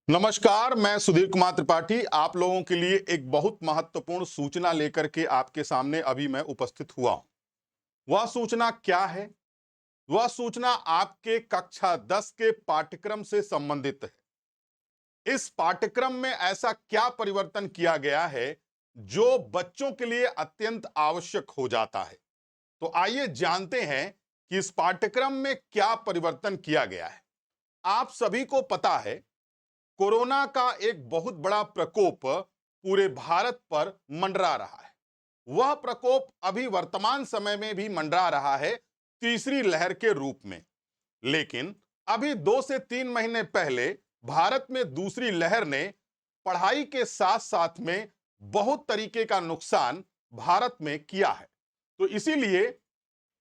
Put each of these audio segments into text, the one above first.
नमस्कार, मैं सुधीर कुमार त्रिपाठी आप लोगों के लिए एक बहुत महत्वपूर्ण सूचना लेकर के आपके सामने अभी मैं उपस्थित हुआ हूं। वह सूचना क्या है? वह सूचना आपके कक्षा 10 के पाठ्यक्रम से संबंधित है। इस पाठ्यक्रम में ऐसा क्या परिवर्तन किया गया है जो बच्चों के लिए अत्यंत आवश्यक हो जाता है। तो आइए जानते हैं कि इस पाठ्यक्रम में क्या परिवर्तन किया गया है। आप सभी को पता है, कोरोना का एक बहुत बड़ा प्रकोप पूरे भारत पर मंडरा रहा है। वह प्रकोप अभी वर्तमान समय में भी मंडरा रहा है, तीसरी लहर के रूप में। लेकिन अभी 2 से 3 महीने पहले भारत में दूसरी लहर ने पढ़ाई के साथ साथ में बहुत तरीके का नुकसान भारत में किया है। तो इसीलिए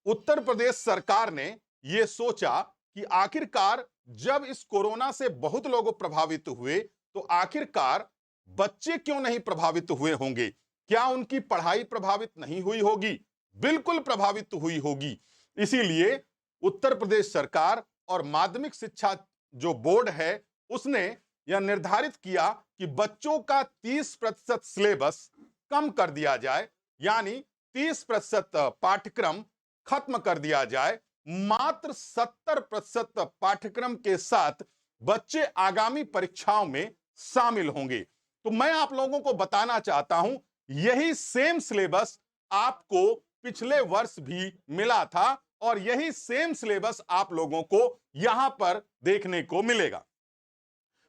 उत्तर प्रदेश सरकार ने यह सोचा कि आखिरकार जब इस कोरोना से बहुत लोग प्रभावित हुए, तो आखिरकार बच्चे क्यों नहीं प्रभावित हुए होंगे? क्या उनकी पढ़ाई प्रभावित नहीं हुई होगी? बिल्कुल प्रभावित हुई होगी। इसीलिए उत्तर प्रदेश सरकार और माध्यमिक शिक्षा जो बोर्ड है, उसने यह निर्धारित किया कि बच्चों का 30% सिलेबस कम कर दिया जाए, यानी 30% पाठ्यक्रम खत्म कर दिया जाए। मात्र 70% पाठ्यक्रम के साथ बच्चे आगामी परीक्षाओं में शामिल होंगे। तो मैं आप लोगों को बताना चाहता हूं, यही सेम सिलेबस आपको पिछले वर्ष भी मिला था और यही सेम सिलेबस आप लोगों को यहां पर देखने को मिलेगा।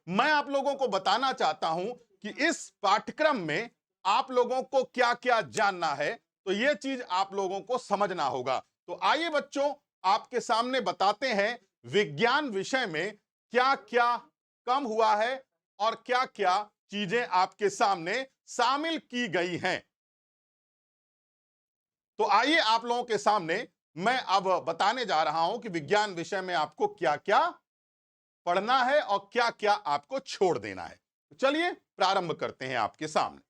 मैं आप लोगों को बताना चाहता हूं कि इस पाठ्यक्रम में आप लोगों को क्या क्या जानना है, तो यह चीज आप लोगों को समझना होगा। तो आइए बच्चों, आपके सामने बताते हैं विज्ञान विषय में क्या क्या कम हुआ है और क्या क्या चीजें आपके सामने शामिल की गई हैं। तो आइए आप लोगों के सामने मैं अब बताने जा रहा हूं कि विज्ञान विषय में आपको क्या क्या पढ़ना है और क्या क्या आपको छोड़ देना है। तो चलिए प्रारंभ करते हैं आपके सामने।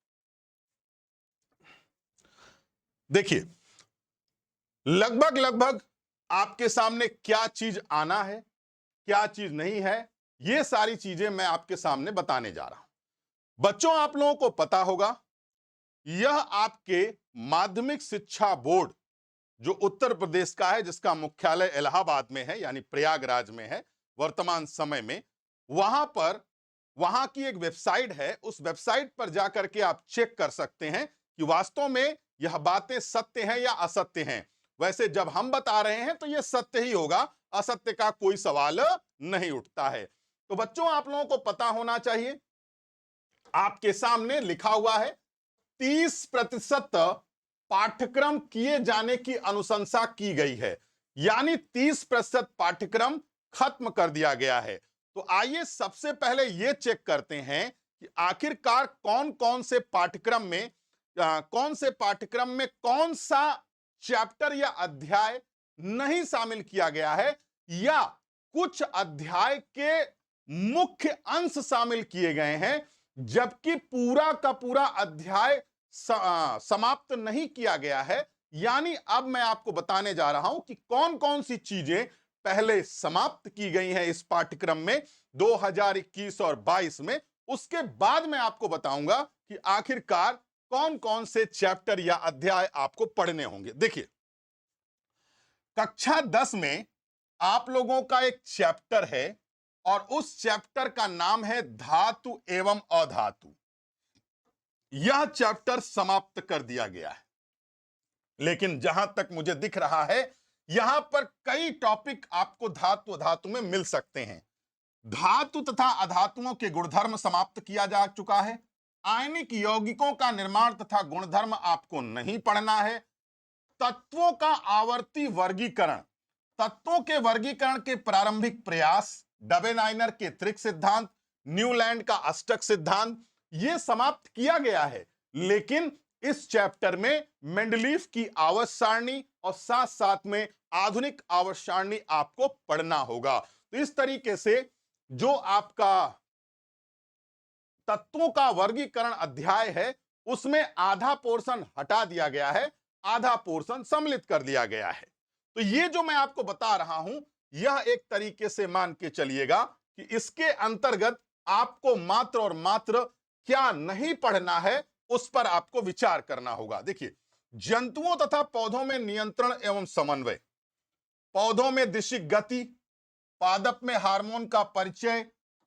देखिए, लगभग लगभग आपके सामने क्या चीज आना है, क्या चीज नहीं है, ये सारी चीजें मैं आपके सामने बताने जा रहा हूं। बच्चों, आप लोगों को पता होगा, यह आपके माध्यमिक शिक्षा बोर्ड जो उत्तर प्रदेश का है, जिसका मुख्यालय इलाहाबाद में है, यानी प्रयागराज में है वर्तमान समय में, वहां पर वहां की एक वेबसाइट है। उस वेबसाइट पर जाकर के आप चेक कर सकते हैं कि वास्तव में यह बातें सत्य हैं या असत्य हैं। वैसे जब हम बता रहे हैं तो यह सत्य ही होगा, असत्य का कोई सवाल नहीं उठता है। तो बच्चों, आप लोगों को पता होना चाहिए, आपके सामने लिखा हुआ है 30% पाठ्यक्रम किए जाने की अनुशंसा की गई है, यानी 30% पाठ्यक्रम खत्म कर दिया गया है। तो आइए सबसे पहले यह चेक करते हैं कि आखिरकार कौन कौन से पाठ्यक्रम में कौन सा चैप्टर या अध्याय नहीं शामिल किया गया है, या कुछ अध्याय के मुख्य अंश शामिल किए गए हैं, जबकि पूरा का पूरा अध्याय समाप्त नहीं किया गया है। यानी अब मैं आपको बताने जा रहा हूं कि कौन कौन सी चीजें पहले समाप्त की गई हैं इस पाठ्यक्रम में 2021 और 22 में। उसके बाद मैं आपको बताऊंगा कि आखिरकार कौन कौन से चैप्टर या अध्याय आपको पढ़ने होंगे। देखिए, कक्षा 10 में आप लोगों का एक चैप्टर है और उस चैप्टर का नाम है धातु एवं अधातु। यह चैप्टर समाप्त कर दिया गया है, लेकिन जहां तक मुझे दिख रहा है, यहां पर कई टॉपिक आपको धातु अधातु में मिल सकते हैं। धातु तथा अधातुओं के गुणधर्म समाप्त किया जा चुका है। आयनिक यौगिकों का निर्माण तथा गुणधर्म आपको नहीं पढ़ना है। तत्वों का आवर्ती वर्गीकरण, तत्वों के वर्गीकरण के प्रारंभिक प्रयास, डबेनाइनर के त्रिक सिद्धांत, न्यूलैंड का अष्टक सिद्धांत, यह समाप्त किया गया है। लेकिन इस चैप्टर में मेंडलीफ की आवर्त सारणी और साथ साथ में आधुनिक आवर्त सारणी आपको पढ़ना होगा। तो इस तरीके से जो आपका तत्वों का वर्गीकरण अध्याय है, उसमें आधा पोर्शन हटा दिया गया है, आधा पोर्शन सम्मिलित कर दिया गया है। तो ये जो मैं आपको बता रहा हूं, यह एक तरीके से मान के चलिएगा कि इसके अंतर्गत आपको मात्र और मात्र क्या नहीं पढ़ना है उस पर आपको विचार करना होगा। देखिए, जंतुओं तथा पौधों में नियंत्रण एवं समन्वय, पौधों में दिशिक गति, पादप में हार्मोन का परिचय,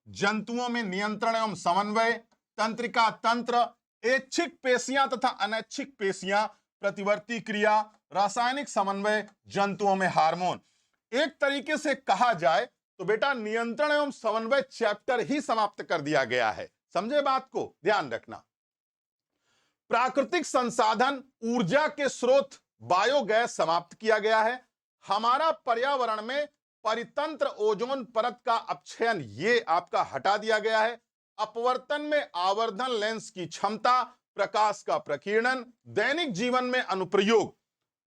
जंतुओं में नियंत्रण एवं समन्वय, तंत्रिका तंत्र, ऐच्छिक पेशियां तथा अनैच्छिक पेशियां, प्रतिवर्ती क्रिया, रासायनिक समन्वय, जंतुओं में हार्मोन। एक तरीके से कहा जाए तो बेटा नियंत्रण एवं समन्वय चैप्टर ही समाप्त कर दिया गया है। समझे बात को, ध्यान रखना। प्राकृतिक संसाधन, ऊर्जा के स्रोत बायोगैस समाप्त किया गया है। हमारा पर्यावरण में परितंत्र ओजोन परत का अपक्षयन ये आपका हटा दिया गया है। अपवर्तन में आवर्धन लेंस की क्षमता, प्रकाश का प्रकीर्णन, दैनिक जीवन में अनुप्रयोग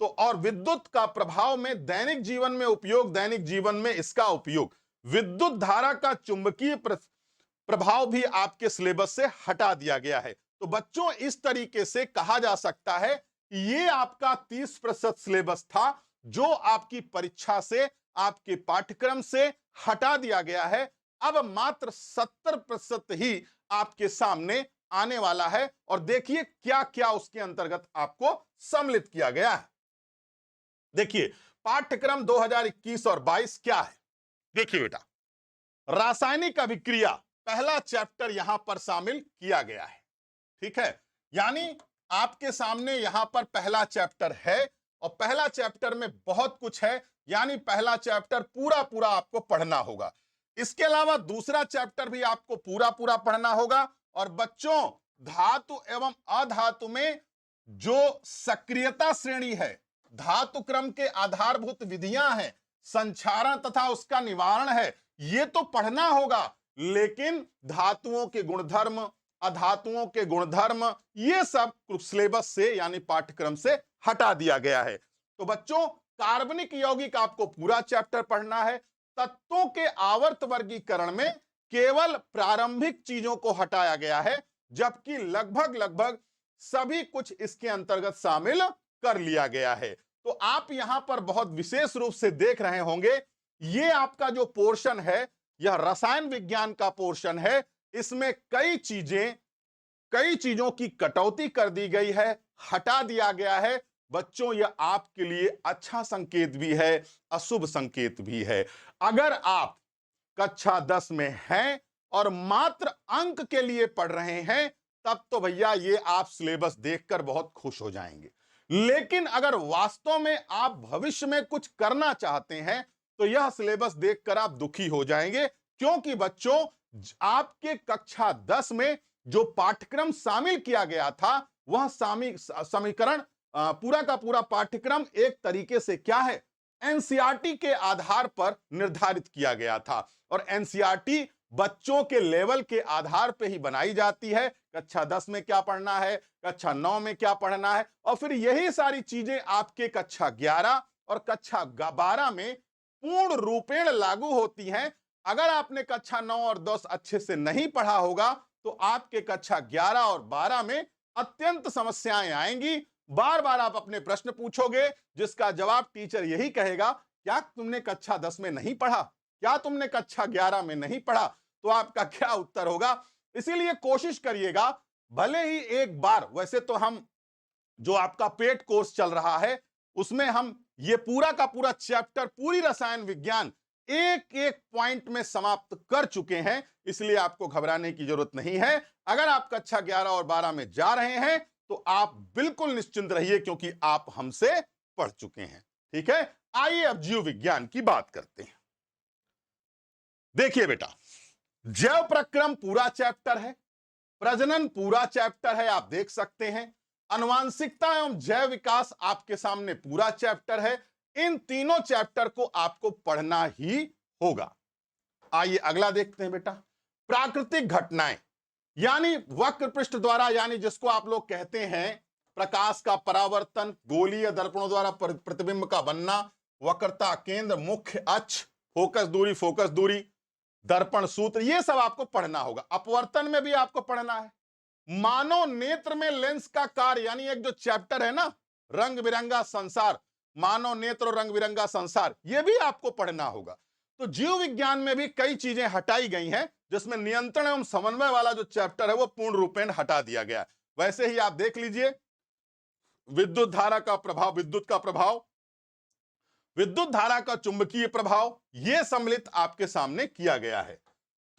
तो और विद्युत का प्रभाव में दैनिक जीवन में उपयोग, दैनिक जीवन में इसका उपयोग, विद्युत धारा का चुंबकीय प्रभाव भी आपके सिलेबस से हटा दिया गया है। तो बच्चों इस तरीके से कहा जा सकता है ये आपका 30% सिलेबस था जो आपकी परीक्षा से, आपके पाठ्यक्रम से हटा दिया गया है। अब मात्र 70% ही आपके सामने आने वाला है और देखिए क्या क्या उसके अंतर्गत आपको सम्मिलित किया गया है। देखिए पाठ्यक्रम 2021 और 22 क्या है। देखिए बेटा, रासायनिक अभिक्रिया पहला चैप्टर यहां पर शामिल किया गया है। ठीक है, यानी आपके सामने यहां पर पहला चैप्टर है और पहला चैप्टर में बहुत कुछ है, यानी पहला चैप्टर पूरा पूरा आपको पढ़ना होगा। इसके अलावा दूसरा चैप्टर भी आपको पूरा पूरा पढ़ना होगा। और बच्चों धातु एवं अधातु में जो सक्रियता श्रेणी है, धातु क्रम के आधारभूत विधियां हैं, संक्षारण तथा उसका निवारण है, ये तो पढ़ना होगा। लेकिन धातुओं के गुणधर्म, अधातुओं के गुणधर्म, ये सब सिलेबस से यानी पाठ्यक्रम से हटा दिया गया है। तो बच्चों कार्बनिक यौगिक आपको पूरा चैप्टर पढ़ना है। तत्वों के आवर्त वर्गीकरण में केवल प्रारंभिक चीजों को हटाया गया है, जबकि लगभग लगभग सभी कुछ इसके अंतर्गत शामिल कर लिया गया है। तो आप यहां पर बहुत विशेष रूप से देख रहे होंगे, ये आपका जो पोर्शन है यह रसायन विज्ञान का पोर्शन है। इसमें कई चीजों की कटौती कर दी गई है, हटा दिया गया है। बच्चों यह आपके लिए अच्छा संकेत भी है, अशुभ संकेत भी है। अगर आप कक्षा 10 में हैं और मात्र अंक के लिए पढ़ रहे हैं तब तो भैया ये आप सिलेबस देखकर बहुत खुश हो जाएंगे। लेकिन अगर वास्तव में आप भविष्य में कुछ करना चाहते हैं तो यह सिलेबस देखकर आप दुखी हो जाएंगे, क्योंकि बच्चों आपके कक्षा 10 में जो पाठ्यक्रम शामिल किया गया था वह समीकरण पूरा का पूरा पाठ्यक्रम एक तरीके से क्या है, एनसीईआरटी के आधार पर निर्धारित किया गया था। और एनसीईआरटी बच्चों के लेवल के आधार पर ही बनाई जाती है। कक्षा 10 में क्या पढ़ना है, कक्षा 9 में क्या पढ़ना है, और फिर यही सारी चीजें आपके कक्षा 11 और कक्षा 12 में पूर्ण रूपेण लागू होती हैं। अगर आपने कक्षा 9 और 10 अच्छे से नहीं पढ़ा होगा तो आपके कक्षा 11 और 12 में अत्यंत समस्याएं आएंगी। बार बार आप अपने प्रश्न पूछोगे जिसका जवाब टीचर यही कहेगा, क्या तुमने कक्षा 10 में नहीं पढ़ा, क्या तुमने कक्षा 11 में नहीं पढ़ा, तो आपका क्या उत्तर होगा। इसीलिए कोशिश करिएगा, भले ही एक बार, वैसे तो हम जो आपका पेड कोर्स चल रहा है उसमें हम ये पूरा का पूरा चैप्टर, पूरी रसायन विज्ञान एक एक पॉइंट में समाप्त कर चुके हैं, इसलिए आपको घबराने की जरूरत नहीं है। अगर आप कक्षा 11 और 12 में जा रहे हैं तो आप बिल्कुल निश्चिंत रहिए, क्योंकि आप हमसे पढ़ चुके हैं। ठीक है, आइए अब जीव विज्ञान की बात करते हैं। देखिए बेटा, जैव प्रक्रम पूरा चैप्टर है, प्रजनन पूरा चैप्टर है, आप देख सकते हैं, आनुवांशिकता एवं जैव विकास आपके सामने पूरा चैप्टर है। इन तीनों चैप्टर को आपको पढ़ना ही होगा। आइए अगला देखते हैं बेटा, प्राकृतिक घटनाएं, यानी वक्र पृष्ठ द्वारा, यानी जिसको आप लोग कहते हैं प्रकाश का परावर्तन, गोलीय दर्पणों द्वारा प्रतिबिंब का बनना, वक्रता केंद्र, मुख्य अक्ष, फोकस दूरी, दर्पण सूत्र, ये सब आपको पढ़ना होगा। अपवर्तन में भी आपको पढ़ना है। मानव नेत्र में लेंस का कार्य, यानी एक जो चैप्टर है ना, रंग बिरंगा संसार, मानव नेत्र और रंग बिरंगा संसार, यह भी आपको पढ़ना होगा। तो जीव विज्ञान में भी कई चीजें हटाई गई हैं, जिसमें नियंत्रण एवं समन्वय वाला जो चैप्टर है वो पूर्ण रूपेण हटा दिया गया। वैसे ही आप देख लीजिए, विद्युत धारा का प्रभाव, विद्युत का प्रभाव, विद्युत धारा का चुंबकीय प्रभाव, यह सम्मिलित आपके सामने किया गया है।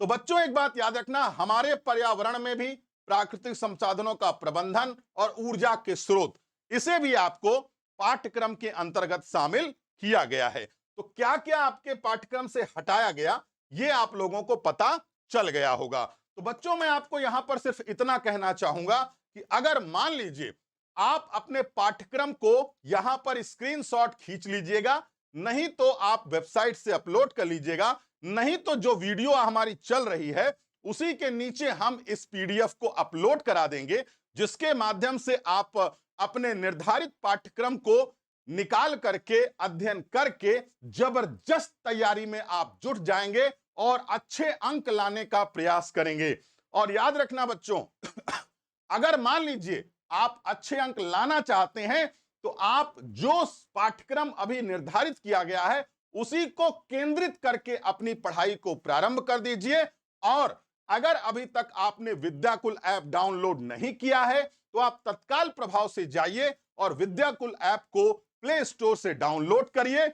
तो बच्चों एक बात याद रखना, हमारे पर्यावरण में भी प्राकृतिक संसाधनों का प्रबंधन और ऊर्जा के स्रोत, इसे भी आपको पाठ्यक्रम के अंतर्गत शामिल किया गया है। तो क्या क्या आपके पाठ्यक्रम से हटाया गया, यह आप लोगों को पता चल गया होगा। तो बच्चों मैं आपको यहां पर सिर्फ इतना कहना चाहूंगा कि अगर मान लीजिए आप अपने पाठ्यक्रम को यहां पर स्क्रीनशॉट खींच लीजिएगा, नहीं तो आप वेबसाइट से अपलोड कर लीजिएगा, नहीं तो जो वीडियो हमारी चल रही है उसी के नीचे हम इस पीडीएफ को अपलोड करा देंगे, जिसके माध्यम से आप अपने निर्धारित पाठ्यक्रम को निकाल करके अध्ययन करके जबरदस्त तैयारी में आप जुट जाएंगे और अच्छे अंक लाने का प्रयास करेंगे। और याद रखना बच्चों, अगर मान लीजिए आप अच्छे अंक लाना चाहते हैं तो आप जो पाठ्यक्रम अभी निर्धारित किया गया है उसी को केंद्रित करके अपनी पढ़ाई को प्रारंभ कर दीजिए। और अगर अभी तक आपने विद्याकुल ऐप डाउनलोड नहीं किया है तो आप तत्काल प्रभाव से जाइए और विद्याकुल ऐप को प्ले स्टोर से डाउनलोड करिए।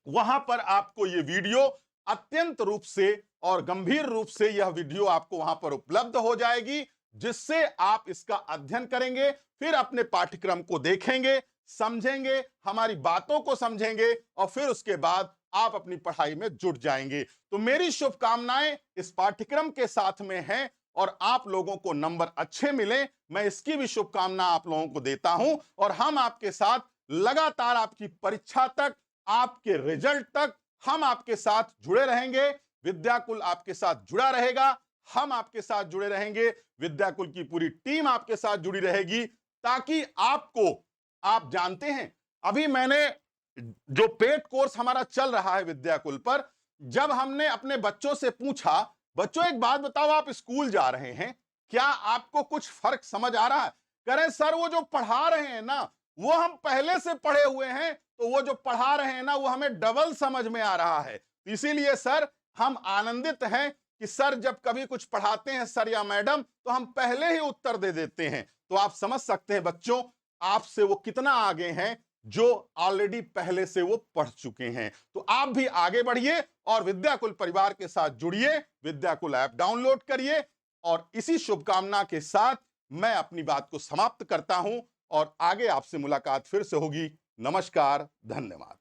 वहां पर आपको यह वीडियो अत्यंत रूप से और गंभीर रूप से यह वीडियो आपको वहां पर उपलब्ध हो जाएगी, जिससे आप इसका अध्ययन करेंगे, फिर अपने पाठ्यक्रम को देखेंगे, समझेंगे, हमारी बातों को समझेंगे और फिर उसके बाद आप अपनी पढ़ाई में जुट जाएंगे। तो मेरी शुभकामनाएं इस पाठ्यक्रम के साथ में हैं और आप लोगों को नंबर अच्छे मिले, मैं इसकी भी शुभकामना आप लोगों को देता हूं। और हम आपके साथ लगातार आपकी परीक्षा तक, आपके रिजल्ट तक हम आपके साथ जुड़े रहेंगे। विद्याकुल आपके साथ जुड़ा रहेगा, हम आपके साथ जुड़े रहेंगे, विद्याकुल की पूरी टीम आपके साथ जुड़ी रहेगी, ताकि आपको, आप जानते हैं अभी मैंने जो पेड कोर्स हमारा चल रहा है विद्याकुल पर, जब हमने अपने बच्चों से पूछा, बच्चों एक बात बताओ, आप स्कूल जा रहे हैं, क्या आपको कुछ फर्क समझ आ रहा है? कह रहे सर वो जो पढ़ा रहे हैं ना वो हम पहले से पढ़े हुए हैं, तो वो जो पढ़ा रहे हैं ना वो हमें डबल समझ में आ रहा है। इसीलिए सर हम आनंदित हैं कि सर जब कभी कुछ पढ़ाते हैं सर या मैडम तो हम पहले ही उत्तर दे देते हैं। तो आप समझ सकते हैं बच्चों आपसे वो कितना आगे हैं जो ऑलरेडी पहले से वो पढ़ चुके हैं। तो आप भी आगे बढ़िए और विद्याकुल परिवार के साथ जुड़िए, विद्याकुल ऐप डाउनलोड करिए। और इसी शुभकामना के साथ मैं अपनी बात को समाप्त करता हूं और आगे आपसे मुलाकात फिर से होगी। नमस्कार, धन्यवाद।